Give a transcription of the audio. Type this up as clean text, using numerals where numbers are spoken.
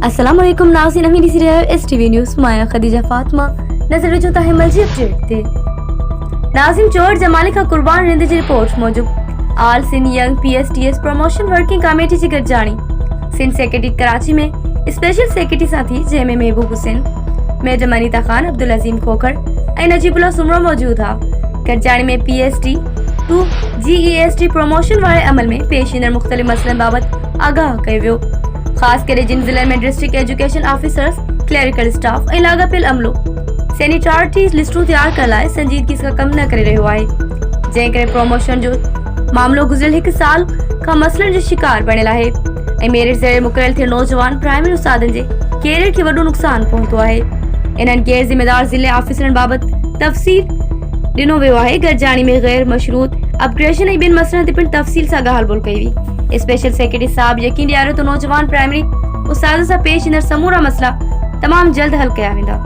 अस्सलाम वालेकुम नाज़रीन, अमीरी सीरियल STV न्यूज़ माया खदीजा फातिमा नजर विचो ताहे मलजी अपडेट थे। नाज़िम चोर जमाली का कुर्बान रिंद जी रिपोर्ट मौजूद all Sindh young PSTS promotion working committee जी गॾिजाणी सिंध सेक्रेटरी कराची में स्पेशल सेक्रेटरी साथी जंहिंमें महबूब हुसैन, मैडम अनीता खान, अब्दुल अजीम खोखर ऐं नजीबुल्ला सुमरो मौजूद हा। गॾिजाणी में PST टू GEST प्रमोशन वारे अमल में पेश ईंदड़ मुख़्तलिफ़ मसइलनि बाबति आगाह कयो वियो। ख़ासि करे जिन ज़िलनि में district education officers, clerical staff ऐं लाॻापियल अमलो सैनिटारिटी लिस्टूं तैयार करण लाइ संजीदगी सां कमु न करे रहियो आहे, जंहिं करे प्रमोशन जो मामलो गुज़िरियल 1 साल खां मसइलनि जो शिकार बणियल आहे ऐं मेरिट ज़रिए मुक़ररु थियल नौजवान प्राइमरी उस्तादनि जे कैरियर खे वॾो नुक़सानु पहुतो आहे। इन्हनि गैर ज़िम्मेदार ज़िले ऑफिसरनि बाबति तफ़सील ॾिनो वियो आहे। गॾिजाणी में गैर मशरूत अपग्रेडेशन ऐं ॿियनि मसइलनि ते पिणु तफ़सील सां ॻाल्हि ॿोल कई हुई। स्पेशल सेक्रेटरी साहब यकीन ॾियारियो त नौजवान प्राइमरी उस्तादनि सां पेश ईंदड़ समूरा मसइला तमामु जल्द हल कया वेंदा।